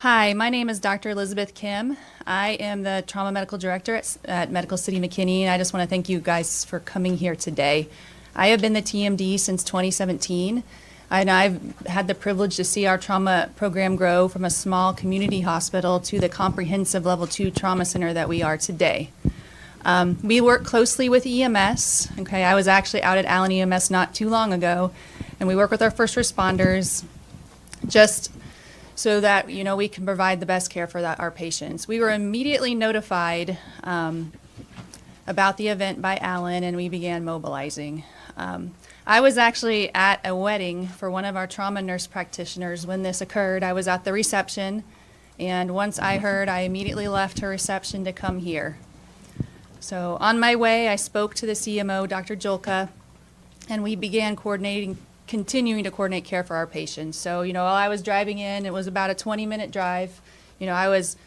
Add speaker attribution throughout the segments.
Speaker 1: Hi, my name is Dr. Elizabeth Kim. I am the Trauma Medical Director at Medical City McKinney, and I just want to thank you guys for coming here today. I have been the TMD since 2017, and I've had the privilege to see our trauma program grow from a small community hospital to the comprehensive Level 2 trauma center that we are today. We work closely with EMS. Okay, I was actually out at Allen EMS not too long ago, and we work with our first responders just so that we can provide the best care for our patients. We were immediately notified about the event by Allen, and we began mobilizing. I was actually at a wedding for one of our trauma nurse practitioners when this occurred. I was at the reception, and once I heard, I immediately left her reception to come here. So on my way, I spoke to the CMO, Dr. Julka, and we began continuing to coordinate care for our patients. So, while I was driving in, it was about a 20-minute drive. I was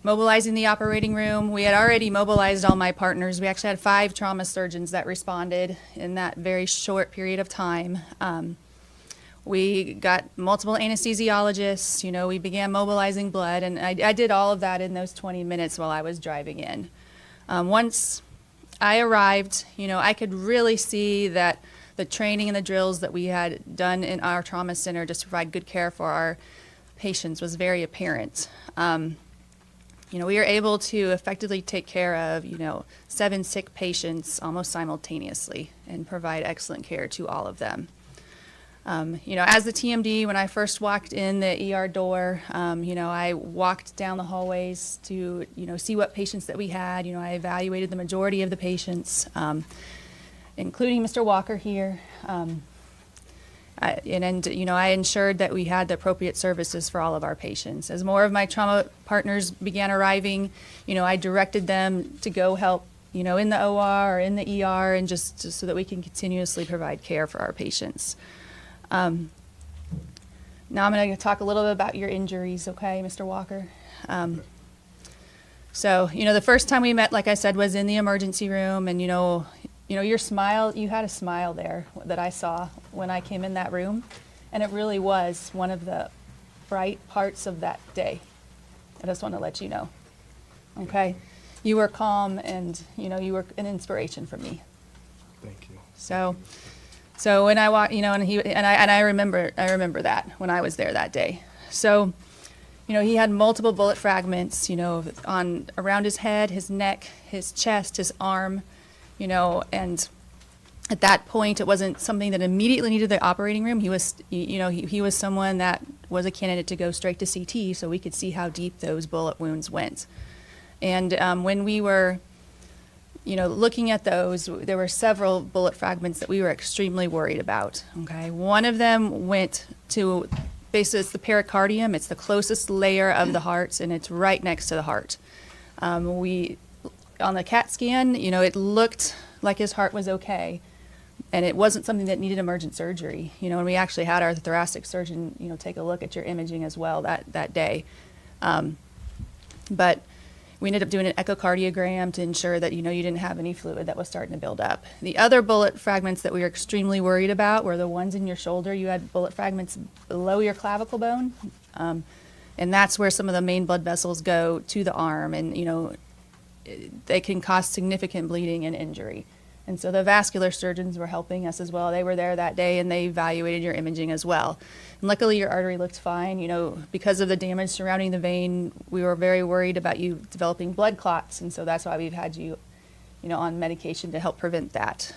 Speaker 1: mobilizing the operating room. We had already mobilized all my partners. We actually had 5 trauma surgeons that responded in that very short period of time. We got multiple anesthesiologists. We began mobilizing blood, and I did all of that in those 20 minutes while I was driving in. Once I arrived, I could really see that the training and the drills that we had done in our trauma center just to provide good care for our patients was very apparent. We were able to effectively take care of, 7 sick patients almost simultaneously and provide excellent care to all of them. As the TMD, when I first walked in the ER door, I walked down the hallways to, see what patients that we had. I evaluated the majority of the patients, including Mr. Walker here. I ensured that we had the appropriate services for all of our patients. As more of my trauma partners began arriving, I directed them to go help, in the OR or in the ER, and just so that we can continuously provide care for our patients. Now I'm going to talk a little bit about your injuries, okay, Mr. Walker? So, the first time we met, like I said, was in the emergency room, and your smile, you had a smile there that I saw when I came in that room, and it really was one of the bright parts of that day. I just want to let you know, okay? You were calm, and, you were an inspiration for me.
Speaker 2: Thank you.
Speaker 1: So when I walked, and I remember that when I was there that day. So, he had multiple bullet fragments, around his head, his neck, his chest, his arm, and at that point, it wasn't something that immediately needed the operating room. He was, he was someone that was a candidate to go straight to CT, so we could see how deep those bullet wounds went. And when we were, looking at those, there were several bullet fragments that we were extremely worried about. Okay, one of them went to basically it's the pericardium. It's the closest layer of the heart, and it's right next to the heart. On the CAT scan, it looked like his heart was okay, and it wasn't something that needed emergent surgery. And we actually had our thoracic surgeon, take a look at your imaging as well that day. But we ended up doing an echocardiogram to ensure that, you didn't have any fluid that was starting to build up. The other bullet fragments that we were extremely worried about were the ones in your shoulder. You had bullet fragments below your clavicle bone, and that's where some of the main blood vessels go to the arm, and, they can cause significant bleeding and injury. And so the vascular surgeons were helping us as well. They were there that day, and they evaluated your imaging as well. And luckily, your artery looked fine. Because of the damage surrounding the vein, we were very worried about you developing blood clots, and so that's why we've had you, on medication to help prevent that.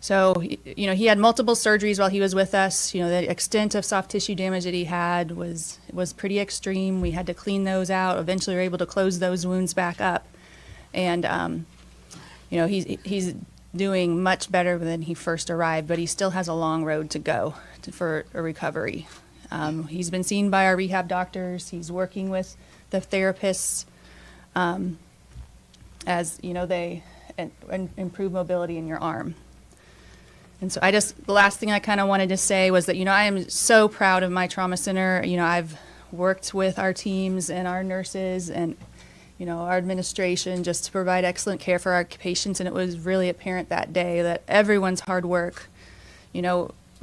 Speaker 1: So, he had multiple surgeries while he was with us. The extent of soft tissue damage that he had was pretty extreme. We had to clean those out. Eventually, we were able to close those wounds back up. And, he's doing much better than he first arrived, but he still has a long road to go for a recovery. He's been seen by our rehab doctors. He's working with the therapists as, they improve mobility in your arm. And so the last thing I kind of wanted to say was that, I am so proud of my trauma center. I've worked with our teams and our nurses and, our administration just to provide excellent care for our patients. And it was really apparent that day that everyone's hard work,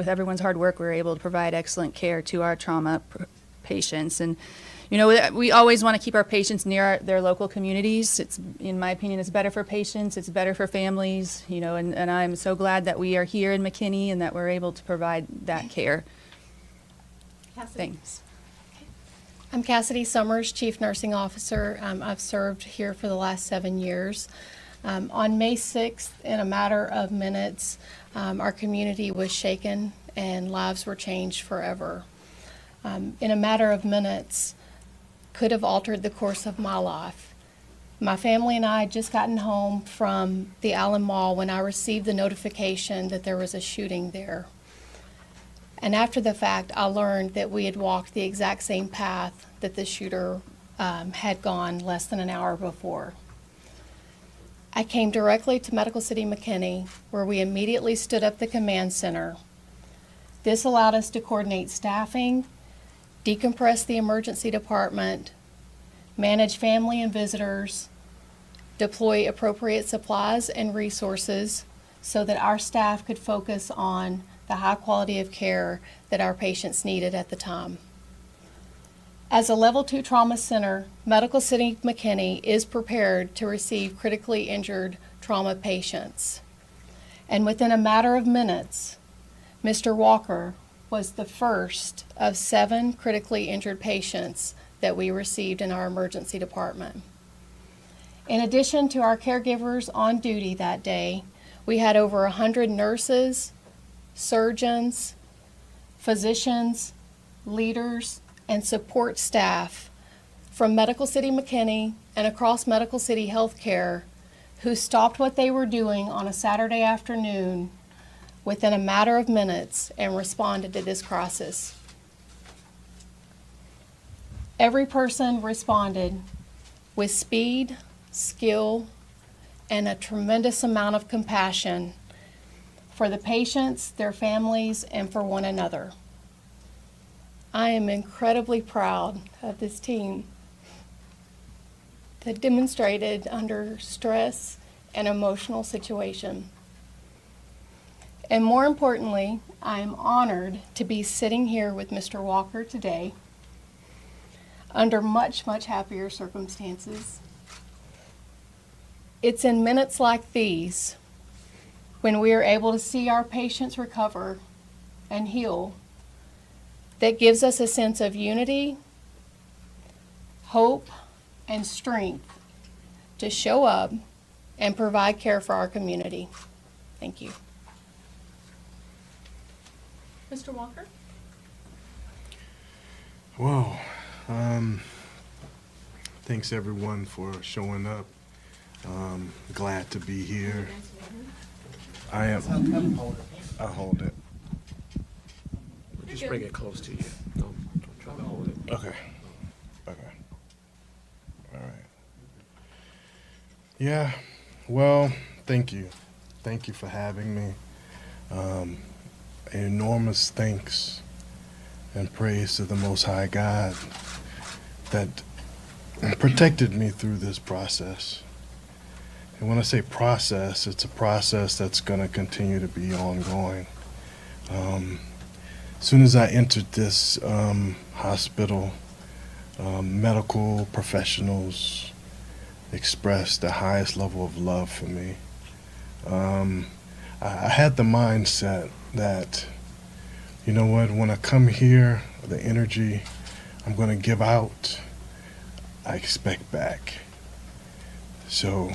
Speaker 1: with everyone's hard work, we were able to provide excellent care to our trauma patients. And, we always want to keep our patients near their local communities. It's, in my opinion, it's better for patients, it's better for families, and I'm so glad that we are here in McKinney and that we're able to provide that care.
Speaker 2: Cassidy.
Speaker 1: Thanks.
Speaker 2: I'm Cassidy Summers, Chief Nursing Officer. I've served here for the last 7 years. On May 6th, in a matter of minutes, our community was shaken and lives were changed forever. In a matter of minutes, could have altered the course of my life. My family and I had just gotten home from the Allen Mall when I received the notification that there was a shooting there. And after the fact, I learned that we had walked the exact same path that the shooter had gone less than an hour before. I came directly to Medical City McKinney, where we immediately stood up the command center. This allowed us to coordinate staffing, decompress the emergency department, manage family and visitors, deploy appropriate supplies and resources so that our staff could focus on the high quality of care that our patients needed at the time. As a Level 2 trauma center, Medical City McKinney is prepared to receive critically injured trauma patients. And within a matter of minutes, Mr. Walker was the first of 7 critically injured patients that we received in our emergency department. In addition to our caregivers on duty that day, we had over 100 nurses, surgeons, physicians, leaders, and support staff from Medical City McKinney and across Medical City Healthcare who stopped what they were doing on a Saturday afternoon within a matter of minutes and responded to this crisis. Every person responded with speed, skill, and a tremendous amount of compassion for the patients, their families, and for one another. I am incredibly proud of this team that demonstrated under stress and emotional situation. And more importantly, I am honored to be sitting here with Mr. Walker today under much, much happier circumstances. It's in minutes like these when we are able to see our patients recover and heal that gives us a sense of unity, hope, and strength to show up and provide care for our community. Thank you.
Speaker 3: Mr. Walker?
Speaker 4: Whoa. Thanks everyone for showing up. Glad to be here. I am. I'll hold it.
Speaker 5: Just bring it close to you. Don't try to hold it.
Speaker 4: Okay. Okay. All right. Yeah. Well, thank you. Thank you for having me. Enormous thanks and praise to the Most High God that protected me through this process. And when I say process, it's a process that's going to continue to be ongoing. As soon as I entered this hospital, medical professionals expressed the highest level of love for me. I had the mindset that, you know what, when I come here, the energy I'm going to give out, I expect back. So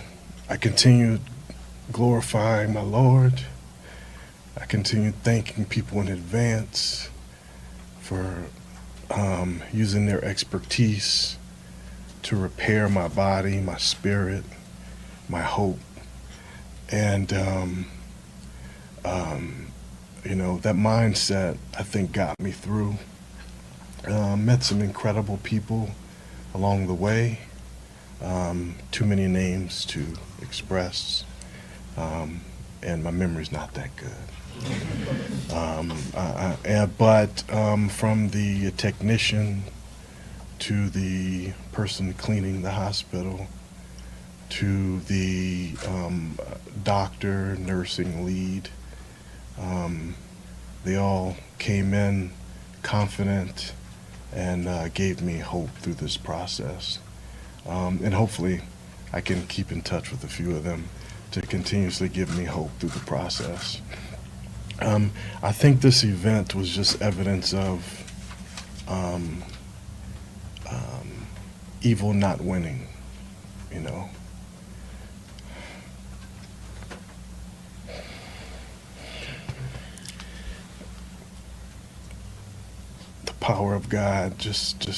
Speaker 4: I continued glorifying my Lord. I continued thanking people in advance for using their expertise to repair my body, my spirit, my hope. And, you know, that mindset, I think, got me through. Met some incredible people along the way. Too many names to express, and my memory's not that good. But from the technician to the person cleaning the hospital to the doctor, nursing lead, they all came in confident and gave me hope through this process. And hopefully I can keep in touch with a few of them to continuously give me hope through the process. I think this event was just evidence of evil not winning, you know. The power of God just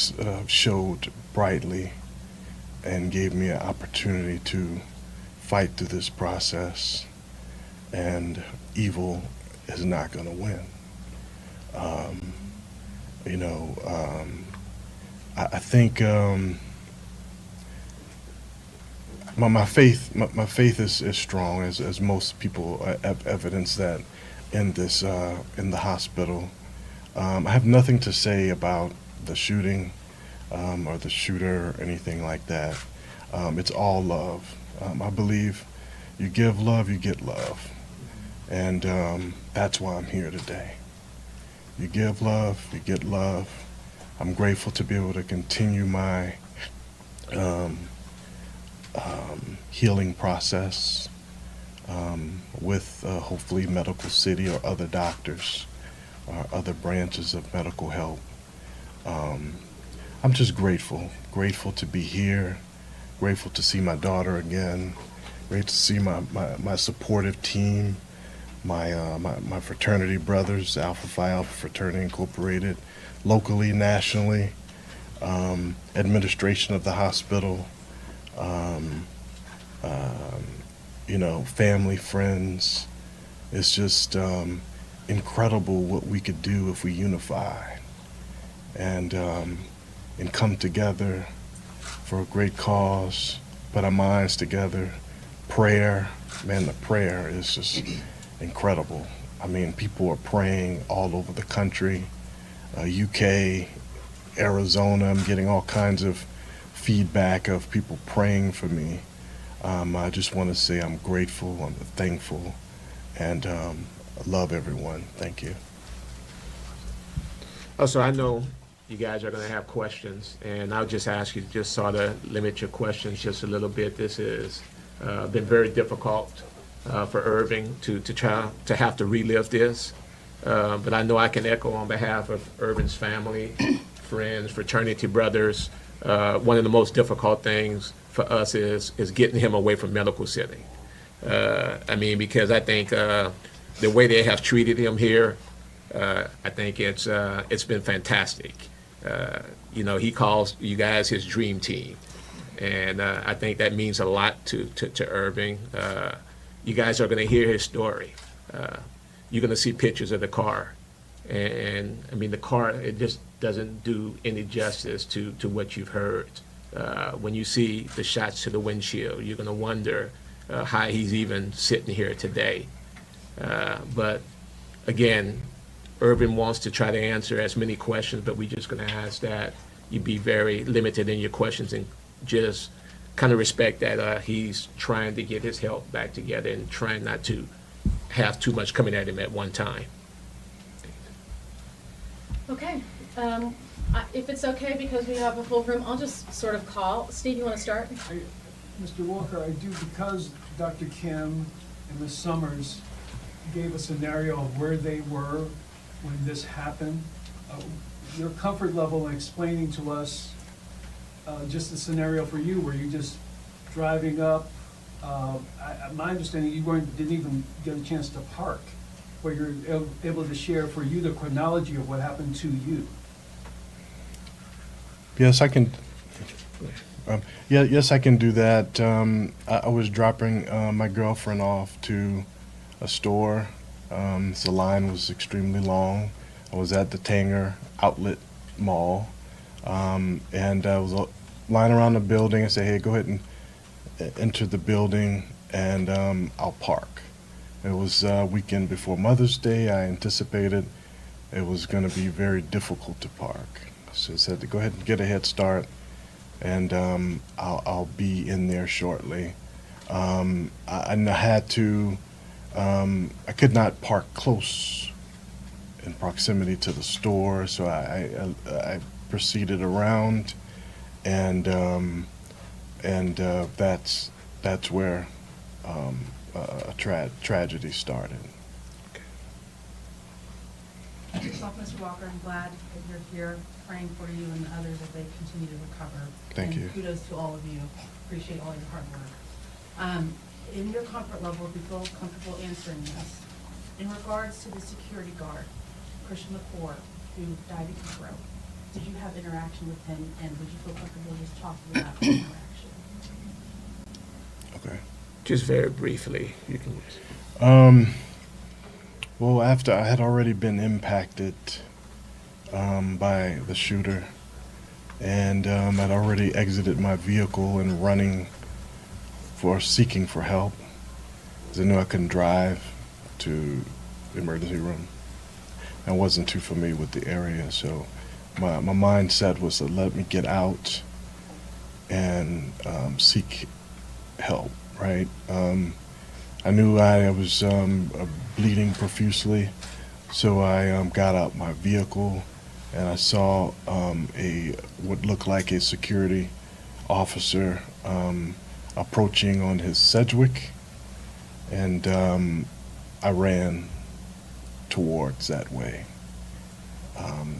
Speaker 4: showed brightly and gave me an opportunity to fight through this process, and evil is not going to win. I think my faith is strong, as most people have evidenced that in this in the hospital. I have nothing to say about the shooting or the shooter or anything like that. It's all love. I believe you give love, you get love. And that's why I'm here today. You give love, you get love. I'm grateful to be able to continue my healing process with hopefully Medical City or other doctors or other branches of medical help. I'm just grateful to be here, grateful to see my daughter again, great to see my supportive team, my fraternity brothers, Alpha Phi Alpha Fraternity Incorporated, locally, nationally, administration of the hospital, family, friends. It's just incredible what we could do if we unify and come together for a great cause, put our minds together. Prayer, man, the prayer is just incredible. I mean, people are praying all over the country, UK, Arizona. I'm getting all kinds of feedback of people praying for me. I just want to say I'm grateful, I'm thankful, and I love everyone. Thank you.
Speaker 5: Also, I know you guys are going to have questions, and I'll just ask you to just sort of limit your questions just a little bit. This has been very difficult for Irving to try to have to relive this, but I know I can echo on behalf of Irving's family, friends, fraternity brothers. One of the most difficult things for us is getting him away from Medical City. Because I think the way they have treated him here, I think it's been fantastic. He calls you guys his dream team, and I think that means a lot to Irving. You guys are going to hear his story. You're going to see pictures of the car, and the car, it just doesn't do any justice to what you've heard. When you see the shots to the windshield, you're going to wonder how he's even sitting here today. But again, Irving wants to try to answer as many questions, but we're just going to ask that you be very limited in your questions and just kind of respect that he's trying to get his health back together and trying not to have too much coming at him at one time.
Speaker 2: Okay. If it's okay, because we have a full room, I'll just sort of call. Steve, you want to start?
Speaker 3: Mr. Walker, I do, because Dr. Kim and Ms. Summers gave a scenario of where they were when this happened. Your comfort level in explaining to us just the scenario for you, were you just driving up? My understanding, you didn't even get a chance to park, where you're able to share for you the chronology of what happened to you.
Speaker 4: Yes, I can. Yes, I can do that. I was dropping my girlfriend off to a store. The line was extremely long. I was at the Tanger Outlet Mall, and I was lying around the building. I said, "Hey, go ahead and enter the building, and I'll park." It was weekend before Mother's Day. I anticipated it was going to be very difficult to park. So I said to go ahead and get a head start, and I'll be in there shortly. I had to, I could not park close in proximity to the store, so I proceeded around, and that's where a tragedy started.
Speaker 6: Yourself, Mr. Walker, I'm glad that you're here praying for you and the others as they continue to recover.
Speaker 4: Thank you.
Speaker 6: And kudos to all of you. Appreciate all your hard work. In your comfort level, if you feel comfortable answering this, in regards to the security guard, Christian McCord, who died at Heathrow, did you have interaction with him, and would you feel comfortable just talking about the interaction?
Speaker 4: Okay.
Speaker 5: Just very briefly, you can.
Speaker 4: Well, after I had already been impacted by the shooter, and I'd already exited my vehicle and seeking for help, because I knew I couldn't drive to the emergency room. I wasn't too familiar with the area, so my mindset was to let me get out and seek help, right? I knew I was bleeding profusely, so I got out my vehicle, and I saw what looked like a security officer approaching on his Sedgwick, and I ran towards that way.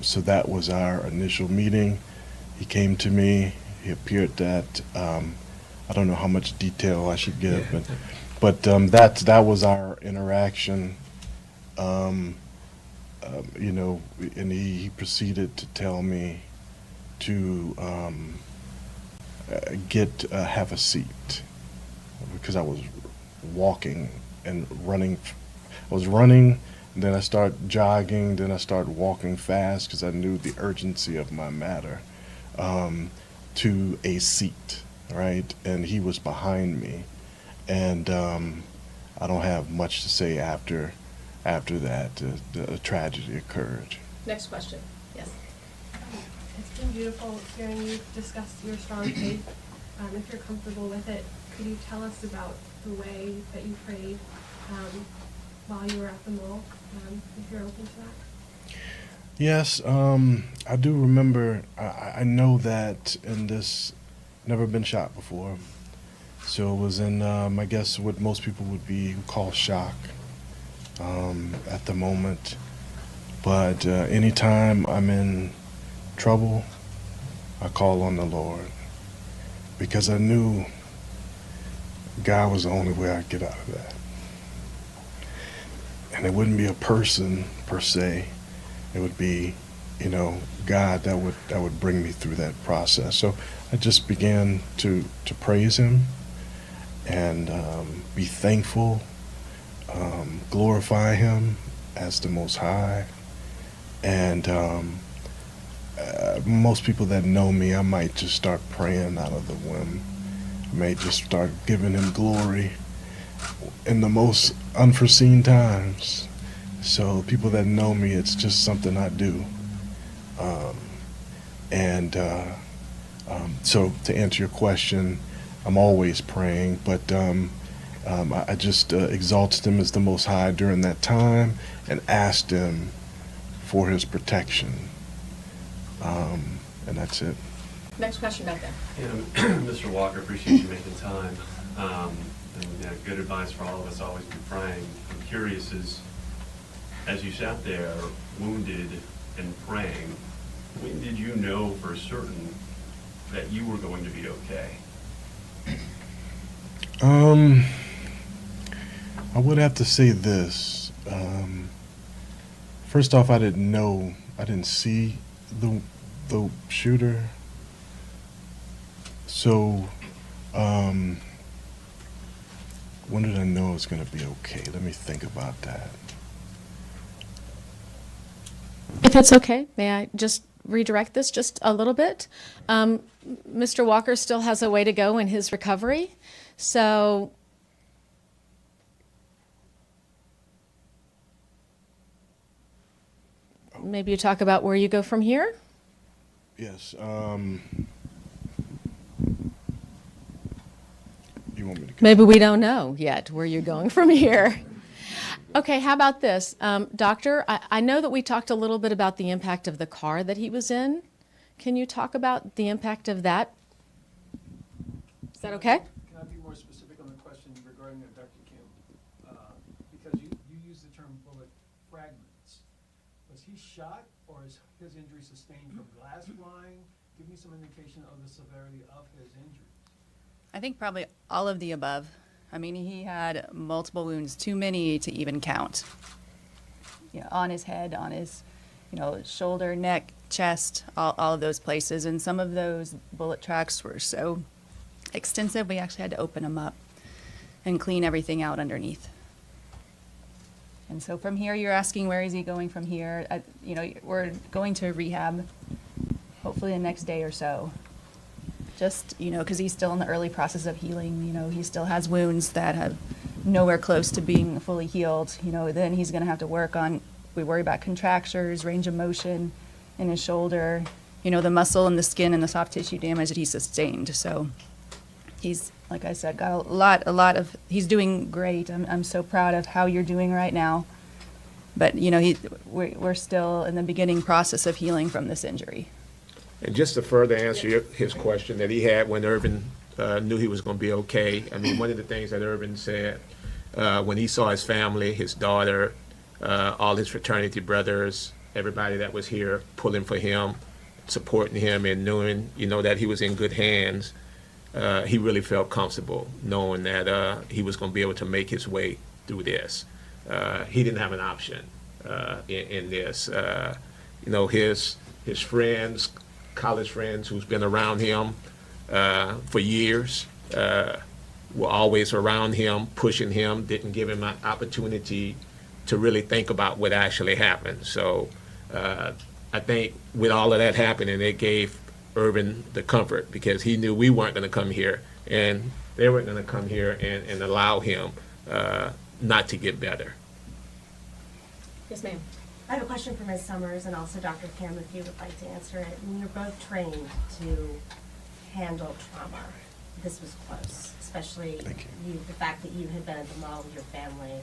Speaker 4: So that was our initial meeting. He came to me. He appeared that I don't know how much detail I should give, but that was our interaction. You know, and he proceeded to tell me to have a seat, because I was walking and running. I was running, and then I started jogging, then I started walking fast because I knew the urgency of my matter, to a seat, right? And he was behind me, and I don't have much to say after that. The tragedy occurred.
Speaker 2: Next question. Yes.
Speaker 7: It's been beautiful hearing you discuss your strong faith. If you're comfortable with it, could you tell us about the way that you prayed while you were at the mall, if you're open to that?
Speaker 4: Yes, I do remember. I know that in this, never been shot before, so it was in, I guess, what most people would call shock at the moment. But anytime I'm in trouble, I call on the Lord, because I knew God was the only way I'd get out of that. And it wouldn't be a person per se. It would be, you know, God that would bring me through that process. So I just began to praise Him and be thankful, glorify Him as the Most High. And most people that know me, I might just start praying out of the whim. I may just start giving Him glory in the most unforeseen times. So people that know me, it's just something I do. So to answer your question, I'm always praying, but I just exalted Him as the Most High during that time and asked Him for His protection. And that's it.
Speaker 2: Next question back there.
Speaker 8: Mr. Walker, appreciate you making time. And good advice for all of us, always be praying. I'm curious, as you sat there wounded and praying, when did you know for certain that you were going to be okay?
Speaker 4: I would have to say this. First off, I didn't see the shooter. So, when did I know it was going to be okay? Let me think about that.
Speaker 2: If it's okay, may I just redirect this just a little bit? Mr. Walker still has a way to go in his recovery, so maybe you talk about where you go from here?
Speaker 4: Yes. You want me to?
Speaker 2: Maybe we don't know yet where you're going from here.
Speaker 9: Okay, how about this? Doctor, I know that we talked a little bit about the impact of the car that he was in. Can you talk about the impact of that? Is that okay?
Speaker 3: Can I be more specific on the question regarding Dr. Kim? Because you used the term bullet fragments. Was he shot, or is his injury sustained from glass flying? Give me some indication of the severity of his injuries.
Speaker 1: I think probably all of the above. I mean, he had multiple wounds, too many to even count. You know, on his head, on his, shoulder, neck, chest, all of those places. And some of those bullet tracks were so extensive, we actually had to open them up and clean everything out underneath. And so from here, you're asking where is he going from here? We're going to rehab hopefully the next day or so. Just, because he's still in the early process of healing. He still has wounds that have nowhere close to being fully healed. Then he's going to have to work on, we worry about contractures, range of motion in his shoulder, the muscle and the skin and the soft tissue damage that he sustained. So he's, like I said, got a lot of, he's doing great. I'm so proud of how you're doing right now. But, we're still in the beginning process of healing from this injury.
Speaker 5: And just to further answer his question that he had when Irvin knew he was going to be okay, I mean, one of the things that Irvin said when he saw his family, his daughter, all his fraternity brothers, everybody that was here pulling for him, supporting him, and knowing, that he was in good hands, he really felt comfortable knowing that he was going to be able to make his way through this. He didn't have an option in this. His friends, college friends who's been around him for years, were always around him, pushing him, didn't give him an opportunity to really think about what actually happened. So I think with all of that happening, it gave Irvin the comfort because he knew we weren't going to come here and they weren't going to come here and allow him not to get better.
Speaker 9: Yes, ma'am.
Speaker 10: I have a question for Ms. Summers and also Dr. Kim, if you would like to answer it. When you're both trained to handle trauma, this was close, especially the fact that you had been at the mall with your family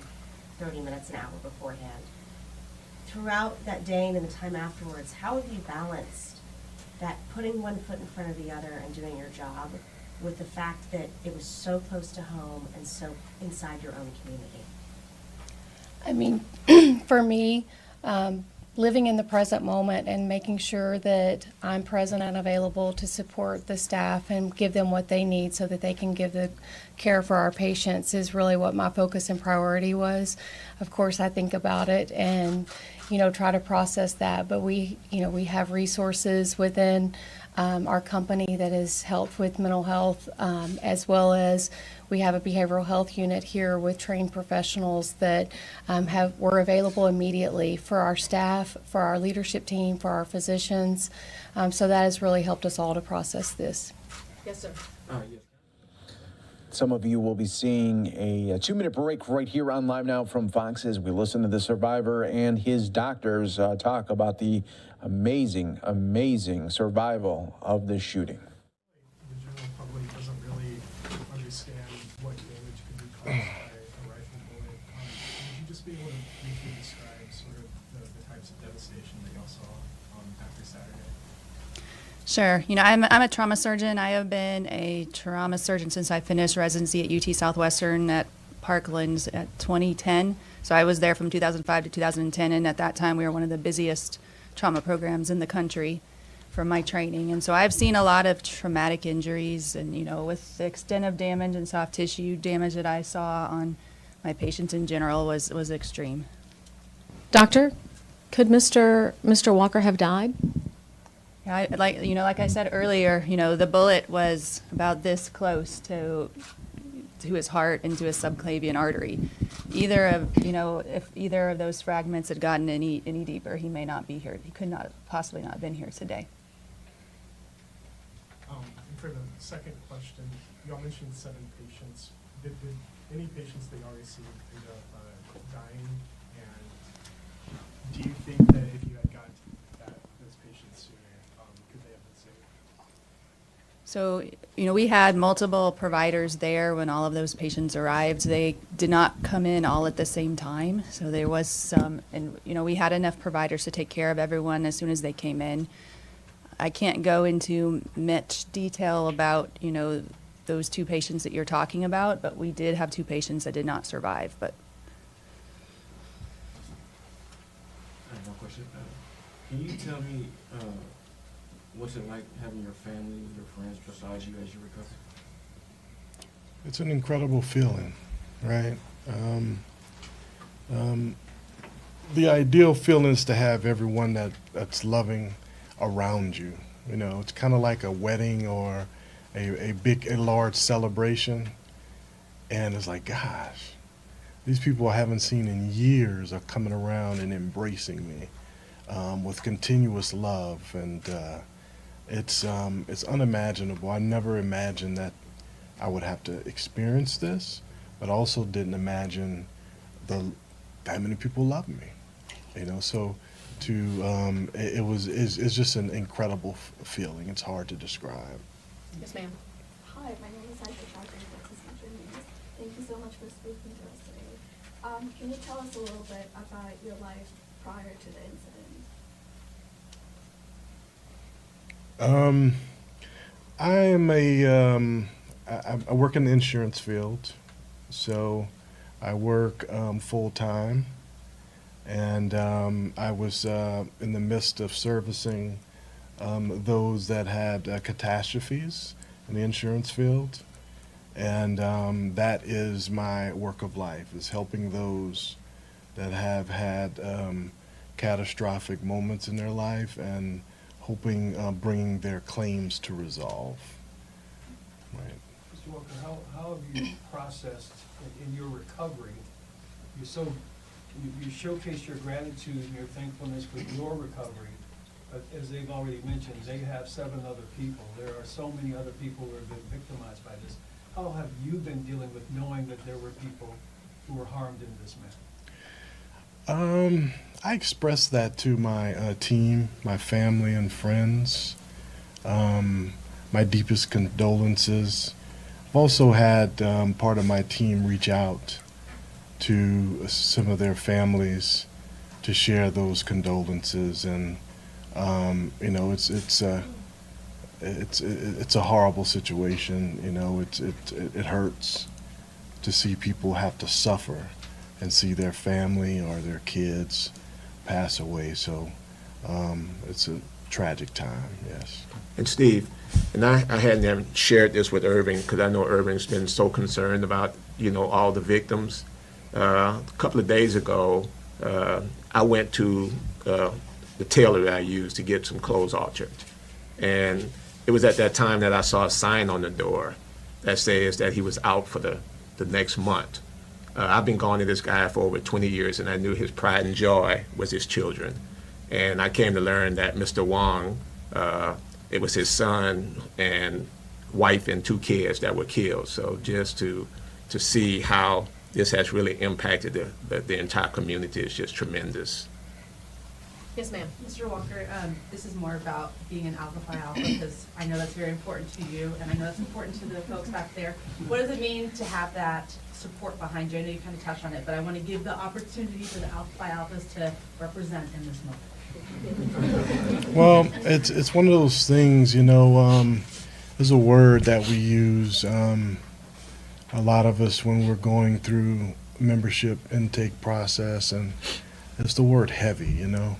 Speaker 10: 30 minutes an hour beforehand. Throughout that day and in the time afterwards, how have you balanced that putting one foot in front of the other and doing your job with the fact that it was so close to home and so inside your own community?
Speaker 2: I mean, for me, living in the present moment and making sure that I'm present and available to support the staff and give them what they need so that they can give the care for our patients is really what my focus and priority was. Of course, I think about it and, try to process that, but we have resources within our company that has helped with mental health, as well as we have a behavioral health unit here with trained professionals that were available immediately for our staff, for our leadership team, for our physicians. So that has really helped us all to process this.
Speaker 9: Yes, sir.
Speaker 5: Yes.
Speaker 11: Some of you will be seeing a 2-minute break right here on Live Now from Fox as we listen to the survivor and his doctors talk about the amazing, amazing survival of this shooting.
Speaker 12: The general public doesn't really understand what damage can be caused by a rifle bullet. Would you just be able to briefly describe sort of the types of devastation that y'all saw after Saturday?
Speaker 1: Sure. I'm a trauma surgeon. I have been a trauma surgeon since I finished residency at UT Southwestern at Parklands at 2010. So I was there from 2005 to 2010, and at that time we were one of the busiest trauma programs in the country for my training. And so I've seen a lot of traumatic injuries, and with the extent of damage and soft tissue damage that I saw on my patients in general was extreme.
Speaker 9: Doctor, could Mr. Walker have died?
Speaker 1: Yeah, like I said earlier, the bullet was about this close to his heart and to his subclavian artery. If either of those fragments had gotten any deeper, he may not be here. He could not have possibly not been here today.
Speaker 12: And for the second question, y'all mentioned 7 patients. Did any patients that y'all received end up dying? And do you think that if you had gotten those patients sooner, could they have been saved?
Speaker 1: So, we had multiple providers there when all of those patients arrived. They did not come in all at the same time. So there was some, and, we had enough providers to take care of everyone as soon as they came in. I can't go into much detail about, those two patients that you're talking about, but we did have two patients that did not survive, but.
Speaker 13: I have one question. Can you tell me what's it like having your family, your friends beside you as you recover?
Speaker 4: It's an incredible feeling, right? The ideal feeling is to have everyone that's loving around you. It's kind of like a wedding or a large celebration. And it's like, gosh, these people I haven't seen in years are coming around and embracing me with continuous love. And it's unimaginable. I never imagined that I would have to experience this, but also didn't imagine that many people love me. So it's just an incredible feeling. It's hard to describe.
Speaker 9: Yes, ma'am.
Speaker 14: Hi, my name is Aisha Chakra, Thank you so much for speaking to us today. Can you tell us a little bit about your life prior to the incident?
Speaker 4: I work in the insurance field, so I work full time, and I was in the midst of servicing those that had catastrophes in the insurance field, and that is my work of life, is helping those that have had catastrophic moments in their life and hoping bringing their claims to resolve. Right.
Speaker 3: Mr. Walker, how have you processed in your recovery? You showcase your gratitude and your thankfulness for your recovery, but as they've already mentioned, they have 7 other people. There are so many other people who have been victimized by this. How have you been dealing with knowing that there were people who were harmed in this manner?
Speaker 4: I expressed that to my team, my family and friends. My deepest condolences. I've also had part of my team reach out to some of their families to share those condolences, and it's a horrible situation. It hurts to see people have to suffer and see their family or their kids pass away. So it's a tragic time, yes.
Speaker 5: And Steve, and I hadn't shared this with Irving because I know Irving's been so concerned about, all the victims. A couple of days ago, I went to the tailor that I used to get some clothes altered. And it was at that time that I saw a sign on the door that says that he was out for the next month. I've been going to this guy for over 20 years, and I knew his pride and joy was his children. And I came to learn that Mr. Wong, it was his son and wife and 2 kids that were killed. So just to see how this has really impacted the entire community is just tremendous.
Speaker 9: Yes, ma'am.
Speaker 6: Mr. Walker, this is more about being an Alpha Phi Alpha, because I know that's very important to you, and I know that's important to the folks back there. What does it mean to have that support behind you? I know you kind of touched on it, but I want to give the opportunity for the Alpha Phi Alphas to represent in this moment.
Speaker 4: Well, it's one of those things, there's a word that we use, a lot of us when we're going through membership intake process, and it's the word heavy, And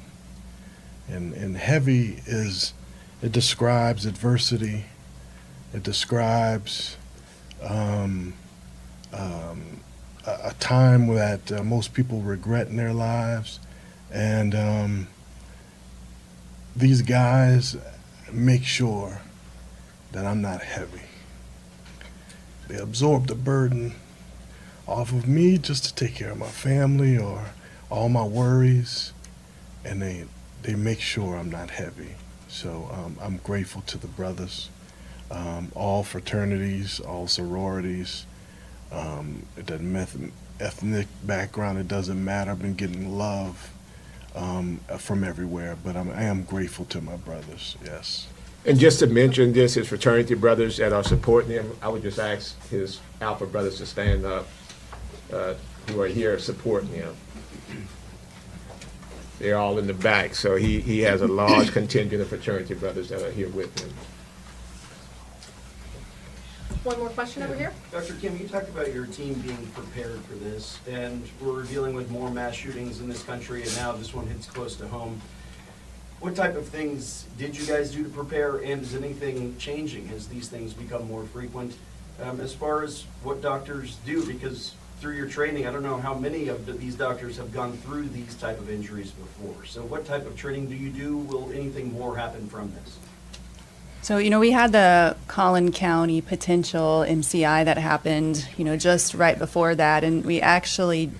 Speaker 4: heavy it describes adversity. It describes a time that most people regret in their lives. And these guys make sure that I'm not heavy. They absorb the burden off of me just to take care of my family or all my worries, and they make sure I'm not heavy. So I'm grateful to the brothers, all fraternities, all sororities. It doesn't matter ethnic background, it doesn't matter. I've been getting love from everywhere, but I am grateful to my brothers, yes.
Speaker 5: And just to mention this, his fraternity brothers that are supporting him, I would just ask his Alpha brothers to stand up, who are here supporting him. They're all in the back, so he has a large contingent of fraternity brothers that are here with him.
Speaker 9: One more question over here.
Speaker 15: Dr. Kim, you talked about your team being prepared for this, and we're dealing with more mass shootings in this country, and now this one hits close to home. What type of things did you guys do to prepare, and is anything changing as these things become more frequent? As far as what doctors do, because through your training, I don't know how many of these doctors have gone through these type of injuries before. So what type of training do you do? Will anything more happen from this?
Speaker 1: So, we had the Collin County potential MCI that happened, just right before that, and we actually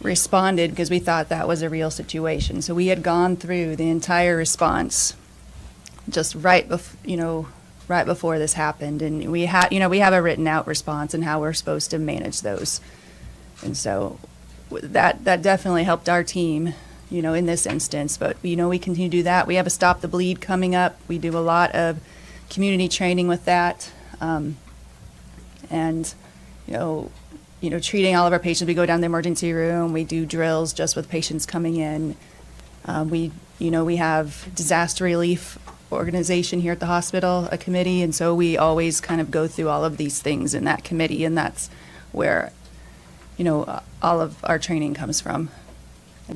Speaker 1: responded because we thought that was a real situation. So we had gone through the entire response just right before this happened, and we have a written out response and how we're supposed to manage those. And so that definitely helped our team, in this instance. But we continue to do that. We have a Stop the Bleed coming up. We do a lot of community training with that, and treating all of our patients. We go down the emergency room. We do drills just with patients coming in. We have disaster relief organization here at the hospital, a committee, and so we always kind of go through all of these things in that committee, and that's where all of our training comes from.